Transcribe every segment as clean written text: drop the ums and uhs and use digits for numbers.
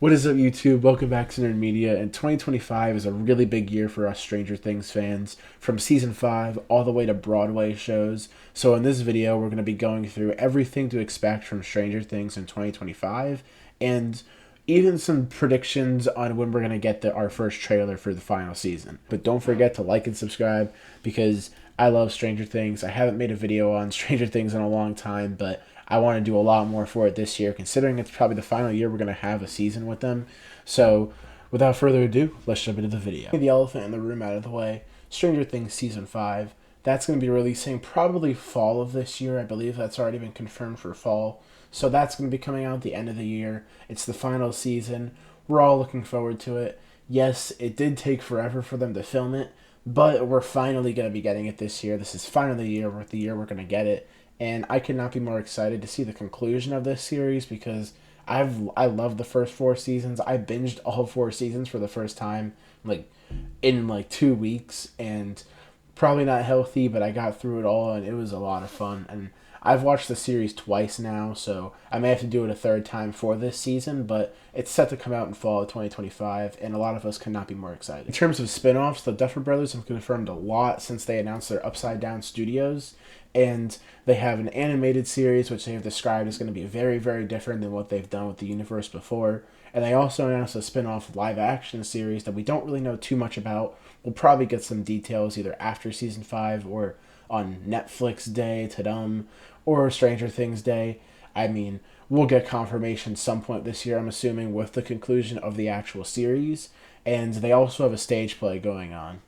What is up, YouTube? Welcome back to Nerd Media. And 2025 is a really big year for us Stranger Things fans, from season 5 all the way to Broadway shows. So in this video, we're going to be going through everything to expect from Stranger Things in 2025, and even some predictions on when we're going to get our first trailer for the final season. But don't forget to like and subscribe, because I love Stranger Things. I haven't made a video on Stranger Things in a long time, but I want to do a lot more for it this year, considering it's probably the final year we're going to have a season with them. So, without further ado, let's jump into the video. The elephant in the room out of the way. Stranger Things Season 5. That's going to be releasing probably fall of this year. I believe that's already been confirmed for fall. So that's going to be coming out at the end of the year. It's the final season. We're all looking forward to it. Yes, it did take forever for them to film it, but we're finally going to be getting it this year. This is finally the year we're going to get it. And I could not be more excited to see the conclusion of this series, because I love the first 4 seasons. I binged all 4 seasons for the first time in 2 weeks, and probably not healthy, but I got through it all and it was a lot of fun. And I've watched the series twice now, so I may have to do it a third time for this season, but it's set to come out in fall of 2025, and a lot of us could not be more excited. In terms of spin-offs, the Duffer Brothers have confirmed a lot since they announced their Upside Down Studios, and they have an animated series which they have described as going to be very, very different than what they've done with the universe before. And they also announced a spin-off live-action series that we don't really know too much about. We'll probably get some details either after Season 5 or on Netflix Day, Tadum, or Stranger Things Day. I mean, we'll get confirmation some point this year, I'm assuming, with the conclusion of the actual series. And they also have a stage play going on.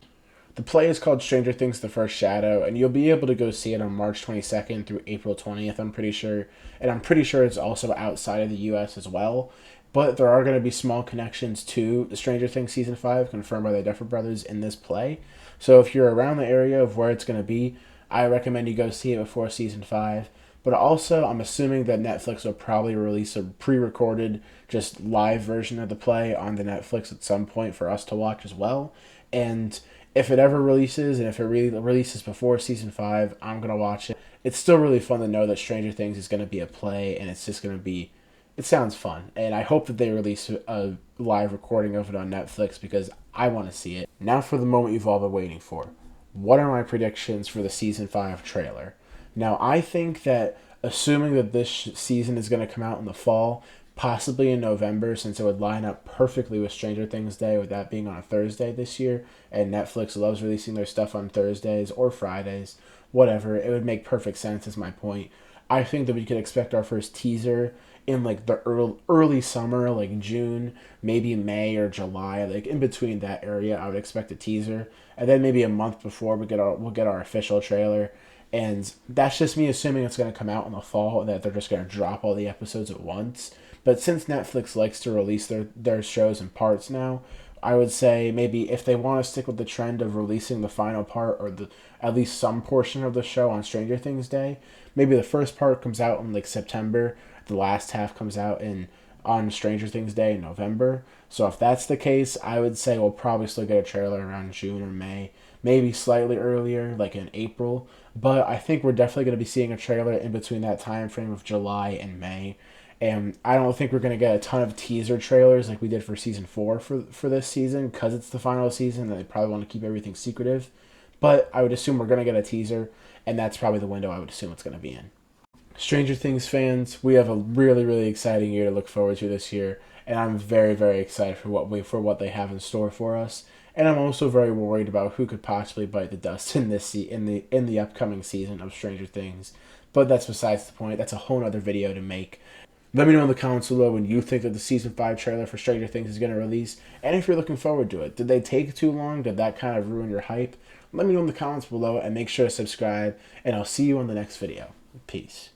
The play is called Stranger Things: The First Shadow, and you'll be able to go see it on March 22nd through April 20th, I'm pretty sure. And I'm pretty sure it's also outside of the US as well. But there are going to be small connections to the Stranger Things Season 5, confirmed by the Duffer Brothers in this play. So if you're around the area of where it's going to be, I recommend you go see it before Season 5. But also, I'm assuming that Netflix will probably release a pre-recorded, just live version of the play on the Netflix at some point for us to watch as well. And if it ever releases, and if it really releases before Season 5, I'm going to watch it. It's still really fun to know that Stranger Things is going to be a play, and it's just going to be... It sounds fun, and I hope that they release a live recording of it on Netflix, because I want to see it. Now for the moment you've all been waiting for. What are my predictions for the Season 5 trailer? Now, I think that, assuming that this season is going to come out in the fall, possibly in November, since it would line up perfectly with Stranger Things Day, with that being on a Thursday this year, and Netflix loves releasing their stuff on Thursdays or Fridays, whatever, it would make perfect sense, is my point. I think that we could expect our first teaser in the early summer, like June, maybe May or July, in between that area. I would expect a teaser, and then maybe a month before we'll get our official trailer. And that's just me assuming it's going to come out in the fall, and that they're just going to drop all the episodes at once. But since Netflix likes to release their shows in parts now, I would say maybe if they want to stick with the trend of releasing the final part, or at least some portion of the show on Stranger Things Day, maybe the first part comes out in September, the last half comes out on Stranger Things Day in November. So if that's the case, I would say we'll probably still get a trailer around June or May, maybe slightly earlier, like in April. But I think we're definitely going to be seeing a trailer in between that time frame of July and May. And I don't think we're going to get a ton of teaser trailers like we did for Season 4 for this season, because it's the final season and they probably want to keep everything secretive. But I would assume we're going to get a teaser, and that's probably the window I would assume it's going to be in. Stranger Things fans, we have a really, really exciting year to look forward to this year, and I'm very, very excited for what they have in store for us. And I'm also very worried about who could possibly bite the dust in the upcoming season of Stranger Things. But that's besides the point. That's a whole other video to make. Let me know in the comments below when you think that the Season 5 trailer for Stranger Things is going to release, and if you're looking forward to it. Did they take too long? Did that kind of ruin your hype? Let me know in the comments below, and make sure to subscribe, and I'll see you on the next video. Peace.